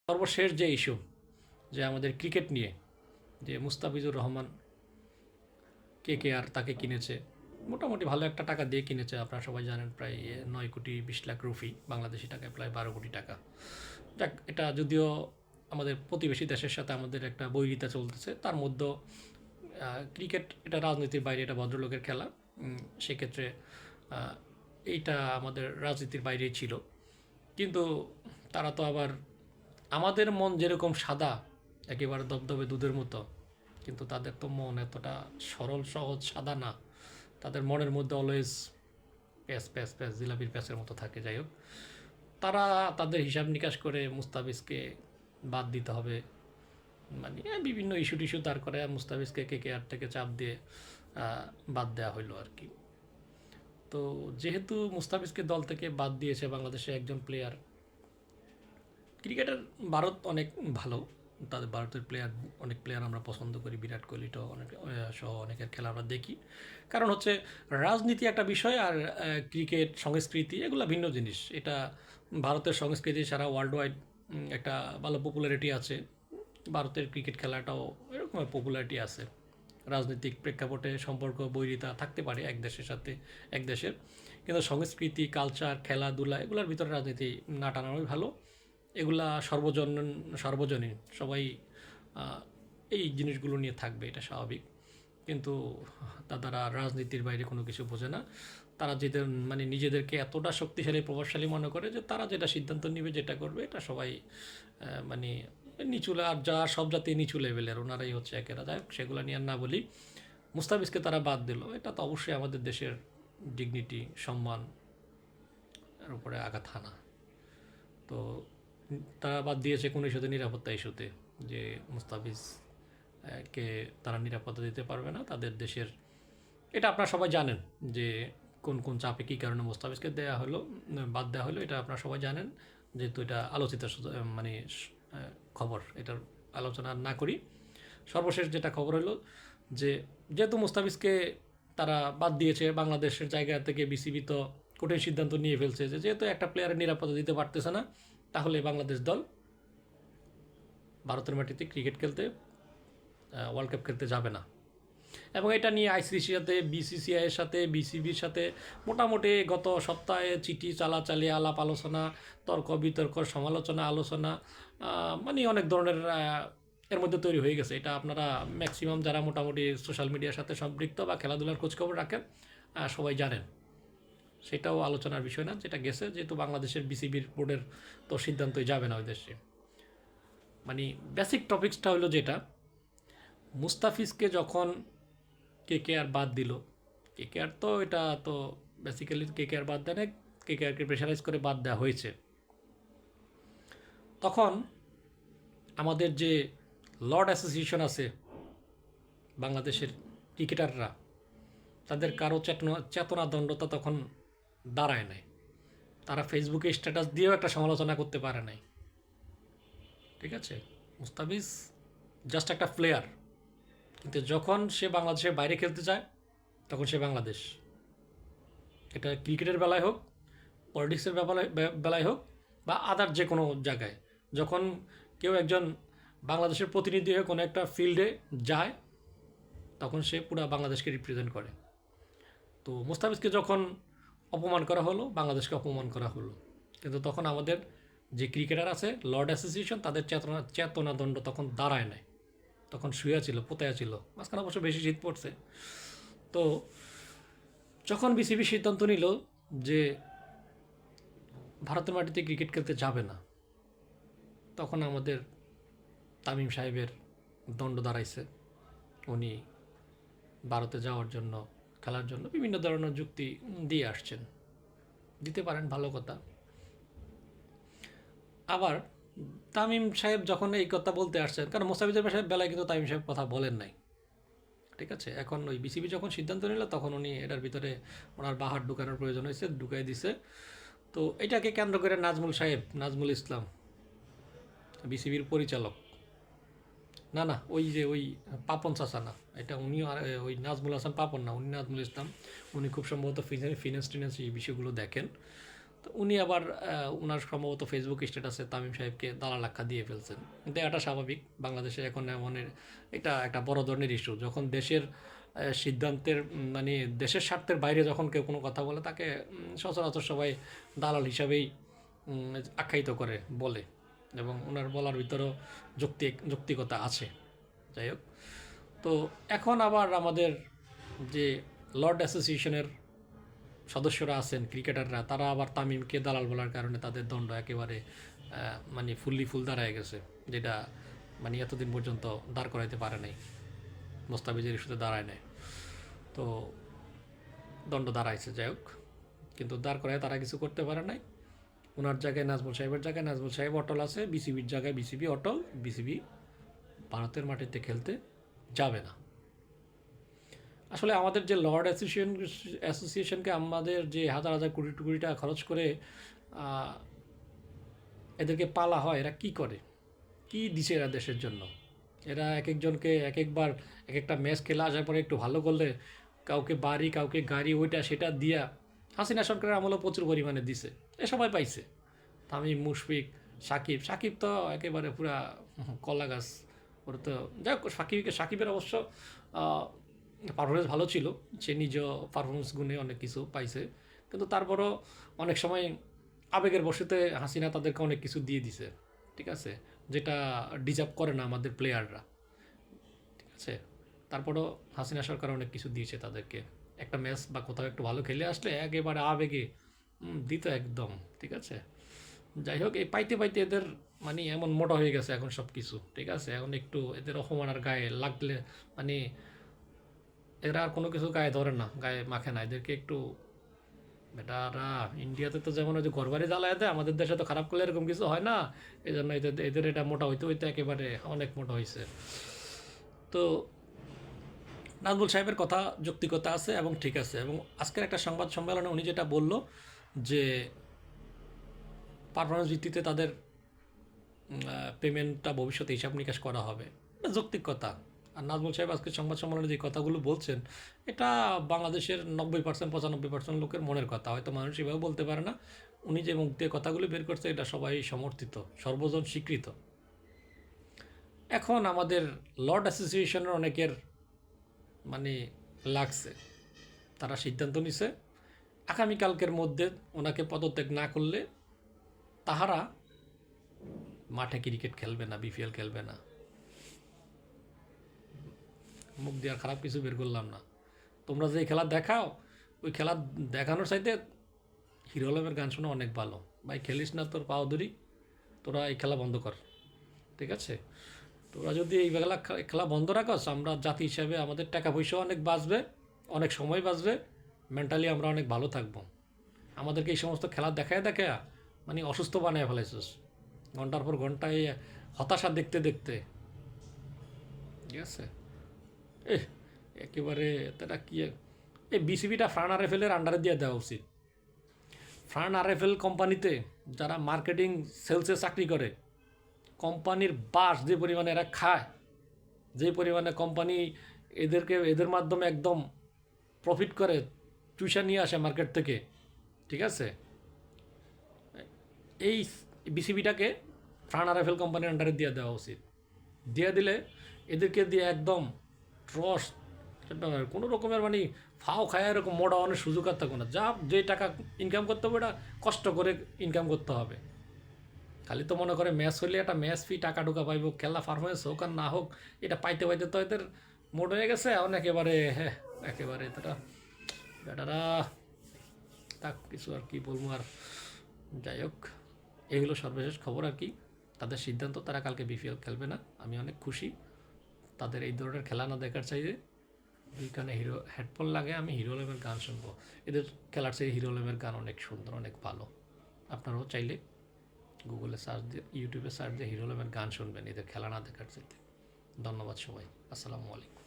সর্বশেষ যে ইস্যু, যে আমাদের ক্রিকেট নিয়ে, যে মুস্তাফিজুর রহমান KKR তাকে কিনেছে, মোটামুটি ভালো একটা টাকা দিয়ে কিনেছে। আপনারা সবাই জানেন প্রায় 9 কোটি 20 লাখ রুপি, বাংলাদেশি টাকায় প্রায় 12 কোটি টাকা। যাক, এটা যদিও আমাদের প্রতিবেশী দেশের সাথে আমাদের একটা বৈরিতা চলতেছে, তার মধ্যে ক্রিকেট এটা রাজনীতির বাইরে, এটা ভদ্রলোকের খেলা। সেক্ষেত্রে এইটা আমাদের রাজনীতির বাইরেই ছিল। কিন্তু তারা তো আবার, আমাদের মন যেরকম সাদা, একেবারে দবদবে দুধের মতো, কিন্তু তাদের তো মন এতটা সরল সহজ সাদা না। তাদের মনের মধ্যে অলওয়েজ প্যাস প্যাস প্যাস, জিলাপির প্যাসের মতো থাকে। যাই হোক, তারা তাদের হিসাব নিকাশ করে মুস্তাফিজকে বাদ দিতে হবে, মানে বিভিন্ন ইস্যু টিস্যু তার করে মুস্তাফিজকে KKR থেকে চাপ দিয়ে বাদ দেওয়া হইলো আর কি। তো যেহেতু মুস্তাফিজকে দল থেকে বাদ দিয়েছে বাংলাদেশের একজন প্লেয়ার, ক্রিকেটার ভারত অনেক ভালো, তাদের ভারতের অনেক প্লেয়ার আমরা পছন্দ করি, বিরাট কোহলিটাও অনেক সহ অনেকের খেলা আমরা দেখি। কারণ হচ্ছে রাজনীতি একটা বিষয়, আর ক্রিকেট সংস্কৃতি এগুলো ভিন্ন জিনিস। এটা ভারতের সংস্কৃতি সারা ওয়ার্ল্ড ওয়াইড একটা ভালো পপুলারিটি আছে। ভারতের ক্রিকেট খেলাটাও এরকম পপুলারিটি আছে। রাজনৈতিক প্রেক্ষাপটে সম্পর্ক বৈরিতা থাকতে পারে এক দেশের সাথে এক দেশের, কিন্তু সংস্কৃতি, কালচার, খেলাধুলা এগুলোর ভিতরে রাজনীতি না টানানোই ভালো। এগুলা সর্বজনীন, সবাই এই জিনিসগুলো নিয়ে থাকবে, এটা স্বাভাবিক। কিন্তু তারা রাজনীতির বাইরে কোনো কিছু বোঝে না। তারা মানে নিজেদেরকে এতটা শক্তিশালী প্রভাবশালী মনে করে যে তারা যেটা সিদ্ধান্ত নেবে, যেটা করবে, এটা সবাই মানে নিচু, আর যা সব জাতি নিচু লেভেলের, ওনারাই হচ্ছে একেরা। যাই হোক, সেগুলো নিয়ে আর না বলি। মুস্তাফিজকে তারা বাদ দিল, এটা তো অবশ্যই আমাদের দেশের ডিগনিটি, সম্মান এর উপরে আঘাত হানা। তো তারা বাদ দিয়েছে কোন ইস্যুতে, নিরাপত্তা ইস্যুতে, যে মুস্তাফিজ কে তারা নিরাপত্তা দিতে পারবে না তাদের দেশের। এটা আপনারা সবাই জানেন যে কোন কোন চাপে কী কারণে মুস্তাফিজকে বাদ দেওয়া হলো। এটা আপনারা সবাই জানেন, যেহেতু এটা আলোচিত মানে খবর, এটার আলোচনা না করি। সর্বশেষ যেটা খবর হলো যে যেহেতু মুস্তাফিজকে তারা বাদ দিয়েছে, বাংলাদেশের জায়গা থেকে BCB তো কঠিন সিদ্ধান্ত নিয়ে ফেলছে যে যেহেতু একটা প্লেয়ারের নিরাপত্তা দিতে পারতেছে না, তাহলে বাংলাদেশ দল ভারতের মাটিতে ক্রিকেট খেলতে, ওয়ার্ল্ড কাপ খেলতে যাবে না। এবং এটা নিয়ে ICCর সাথে, BCCIয়ের সাথে, BCBর সাথে মোটামুটি গত সপ্তাহে চিঠি চালাচালি, আলাপ আলোচনা, তর্ক বিতর্ক, সমালোচনা, আলোচনা, মানে অনেক ধরনের এর মধ্যে তৈরি হয়ে গেছে। এটা আপনারা ম্যাক্সিমাম যারা মোটামুটি সোশ্যাল মিডিয়ার সাথে সম্পৃক্ত বা খেলাধুলার খোঁজখবর রাখেন সবাই জানেন। সেটাও আলোচনার বিষয় না, যেটা গেছে, যেহেতু বাংলাদেশের BCBর বোর্ডের তো সিদ্ধান্তই যাবে না ওই দেশে। মানে বেসিক টপিক্সটা হলো যেটা, মুস্তাফিজকে যখন KKR বাদ দিল, KKR তো এটা তো বেসিক্যালি KKR বাদ দেয় না, KKRকে প্রেশারাইজ করে বাদ দেওয়া হয়েছে। তখন আমাদের যে লর্ড অ্যাসোসিয়েশন আছে বাংলাদেশের ক্রিকেটাররা, তাদের কারো চেতনাদণ্ডতা তখন দাঁড়ায় নাই। তারা ফেসবুকে স্ট্যাটাস দিয়েও একটা সমালোচনা করতে পারে নাই। ঠিক আছে, মুস্তাফিজ জাস্ট একটা প্লেয়ার, কিন্তু যখন সে বাংলাদেশের বাইরে খেলতে যায় তখন সে বাংলাদেশ। এটা ক্রিকেটের বেলায় হোক, পলিটিক্সের বেলায় হোক, বা আদার যে কোনো জায়গায়, যখন কেউ একজন বাংলাদেশের প্রতিনিধি হয়ে কোনো একটা ফিল্ডে যায়, তখন সে পুরো বাংলাদেশকে রিপ্রেজেন্ট করে। তো মুস্তাফিজকে যখন অপমান করা হলো, বাংলাদেশকে অপমান করা হলো, কিন্তু তখন আমাদের যে ক্রিকেটার আছে, লর্ড অ্যাসোসিয়েশন, তাদের চেতনাদণ্ড তখন দাঁড়ায় নাই, তখন শুয়ে ছিল, পোতায়া ছিল। মাঝখানে অবশ্য বেশি শীত পড়ছে। তো যখন BCB সিদ্ধান্ত নিল যে ভারতের মাটিতে ক্রিকেট খেলতে যাবে না, তখন আমাদের তামিম সাহেবের দণ্ড দাঁড়াইছে। উনি ভারতে যাওয়ার জন্য, খেলার জন্য বিভিন্ন ধরনের যুক্তি দিয়ে আসছেন। দিতে পারেন, ভালো কথা। আবার তামিম সাহেব যখন এই কথা বলতে আসছেন, কারণ মোস্তাফিজের বেলায় কিন্তু তামিম সাহেব কথা বলেন নাই। ঠিক আছে, এখন ওই BCB যখন সিদ্ধান্ত নিল, তখন উনি এটার ভিতরে ওনার বাহার ঢুকানোর প্রয়োজন হয়েছে, ঢুকাই দিছে। তো এটাকে কেন্দ্র করে নাজমুল ইসলাম, BCBর পরিচালক, না ওই পাপন চাচা না, এটা উনিও, আর ওই নাজমুল হাসান পাপন না, উনি নাজমুল ইসলাম, উনি খুব সম্ভবত ফিনান্স এই বিষয়গুলো দেখেন। তো উনি আবার ওনার সম্ভবত ফেসবুক স্ট্যাটাসে তামিম সাহেবকে দালাল আখ্যা দিয়ে ফেলছেন, কিন্তু এটা স্বাভাবিক। বাংলাদেশে এখন এটা একটা বড় ধরনের ইস্যু, যখন দেশের সিদ্ধান্তের মানে দেশের স্বার্থের বাইরে যখন কেউ কোনো কথা বলে তাকে সচরাচর সবাই দালাল হিসাবেই আখ্যায়িত করে বলে, এবং ওনার বলার ভিতরেও যৌক্তিকতা আছে। যাই হোক, তো এখন আবার আমাদের যে লর্ড অ্যাসোসিয়েশনের সদস্যরা আছেন, ক্রিকেটাররা, তারা আবার তামিমকে দালাল বলার কারণে তাদের দণ্ড একেবারে মানে ফুল দাঁড়ায় গেছে, যেটা মানে এতদিন পর্যন্ত দাঁড় করাইতে পারে নাই, মোস্তাফিজের ইস্যুতে দাঁড়ায় নাই, তো দণ্ড দাঁড়াইছে। যাই হোক, কিন্তু দাঁড় করায় তারা কিছু করতে পারে নাই। ওনার জায়গায় নাজমুল সাহেবের জায়গায় নাজমুল সাহেব অটল আছে, বিসিবির জায়গায় বিসিবি অটল। বিসিবি ভারতের মাটিতে খেলতে যাবে না। আসলে আমাদের যে লর্ড অ্যাসোসিয়েশনকে আমাদের যে হাজার হাজার কোটি টাকা খরচ করে এদেরকে পালা হয়, এরা কি করে, কি দিছে এরা দেশের জন্য? এরা এক একজনকে এক একবার এক একটা ম্যাচ খেলে আসার পরে একটু ভালো করলে কাউকে বাড়ি, কাউকে গাড়ি, ওইটা সেটা দিয়া হাসিনা সরকারের আমলেও প্রচুর পরিমাণে দিছে, এ সবাই পাইছে। তামিম, মুশফিক, সাকিব তো একেবারে পুরা কলা গাছ। ওর তো যাই হোক, সাকিবের অবশ্য পারফরমেন্স ভালো ছিল, সে নিজ পারফরমেন্স গুণে অনেক কিছু পাইছে, কিন্তু তারপরও অনেক সময় আবেগের বশতে হাসিনা তাদেরকে অনেক কিছু দিয়ে দিছে, ঠিক আছে, যেটা ডিজার্ভ করে না আমাদের প্লেয়াররা, ঠিক আছে। তারপরও হাসিনা সরকার অনেক কিছু দিয়েছে তাদেরকে, একটা ম্যাচ বা কোথাও একটু ভালো খেলে আসলে একেবারে আবেগে দিত একদম, ঠিক আছে। যাই হোক, এই পাইতে পাইতে এদের মানে এমন মোটা হয়ে গেছে এখন সব কিছু, ঠিক আছে। এখন একটু এদের অপমানার গায়ে লাগলে মানে এরা আর কোনো কিছু গায়ে ধরে না, গায়ে মাখে না, এদেরকে একটু বেটারা ইন্ডিয়াতে তো যেমন ওই যে ঘরবাড়ি জ্বালায় দেয়, আমাদের দেশে তো খারাপ করলে এরকম কিছু হয় না, এই জন্য এদের এটা মোটা হইতে হইতে একেবারে অনেক মোটা হয়েছে। তো নাজমুল সাহেবের কথা যৌক্তিকতা আছে এবং ঠিক আছে, এবং আজকের একটা সংবাদ সম্মেলনে উনি যেটা বলল যে পারফরমেন্স ভিত্তিতে তাদের পেমেন্টটা ভবিষ্যতে হিসাব নিকাশ করা হবে, এটা যৌক্তিক কথা। আর নাজমুল সাহেব আজকে সংবাদ সম্মেলনে যে কথাগুলো বলছেন, এটা বাংলাদেশের 90% 95% লোকের মনের কথা, হয়তো মানুষ এভাবে বলতে পারে না। উনি যে মুখ দিয়ে কথাগুলো বের করছে এটা সবাই সমর্থিত, সর্বজন স্বীকৃত। এখন আমাদের লর্ড অ্যাসোসিয়েশনের অনেকের মানে লাগছে, তারা সিদ্ধান্ত নিছে আগামীকালকের মধ্যে ওনাকে পদত্যাগ না করলে তাহারা মাঠে ক্রিকেট খেলবে না, বিপিএল খেলবে না। মুখ দিয়ে আর খারাপ কিছু বের করলাম না। তোমরা যে খেলা দেখাও, ওই খেলা দেখানোর চাইতে হিরো আলমের গান শোনা অনেক ভালো। ভাই খেলিস না, তোর পাও ধরি, তোরা এই খেলা বন্ধ কর, ঠিক আছে। তোরা যদি এই খেলা বন্ধ রাখস, আমরা জাতি হিসাবে আমাদের টাকা পয়সাও অনেক বাঁচবে, অনেক সময় বাঁচবে, মেন্টালি আমরা অনেক ভালো থাকবো। আমাদেরকে এই সমস্ত খেলা দেখায় মানে অসুস্থ বানায় ফেলাইছিস, ঘন্টার পর ঘন্টা এই হতাশা দেখতে দেখতে, ঠিক আছে। একেবারে তারা কি, এই বিসিবিটা ফ্রান আরএফএলের আন্ডারে দিয়ে দেওয়া উচিত। ফ্রান আরএফএল কোম্পানিতে যারা মার্কেটিং সেলসে চাকরি করে, কোম্পানির বাস যে পরিমাণে এরা খায়, যে পরিমাণে কোম্পানি এদের মাধ্যমে একদম প্রফিট করে, চুষা নিয়ে আসে মার্কেট থেকে, ঠিক আছে। এই বিসিবিটাকে ফ্রান আরএফএল কোম্পানির আন্ডারে দিয়ে দেওয়া উচিত। দিয়ে দিলে এদেরকে দিয়ে একদম ট্রস, কোনো রকমের মানে ফাও খায় এরকম মোটা অনেক সুযোগ আর থাকবে না। যা যে টাকা ইনকাম করতে হবে এটা কষ্ট করে ইনকাম করতে হবে। খালি তো মনে করে ম্যাচ হলে একটা ম্যাচ ফি টাকা ঢুকা পাইব, খেলা পারফরমেন্স হোক আর না হোক, এটা পাইতে পাইতে তো এদের মোট হয়ে গেছে এখন একেবারে। হ্যাঁ, একেবারে এটা বেটারা তা কিছু আর কি বলবো আর। যাই হোক, এগুলো সর্বশেষ খবর আর কি। তাদের সিদ্ধান্ত, তারা কালকে বিপিএল খেলবে না। আমি অনেক খুশি তাদের এই ধরনের খেলা না দেখার চাইতে। এই কারণে হেডফোন লাগে, আমি হিরো আলমের গান শুনবো। এদের খেলার চাইতে হিরো আলমের গান অনেক সুন্দর, অনেক ভালো। আপনারাও চাইলে গুগলে সার্চ দিয়ে, ইউটিউবে সার্চ দিয়ে হিরো আলমের গান শুনবেন এদের খেলা না দেখার চাইতে। ধন্যবাদ সবাই, আসসালামু আলাইকুম।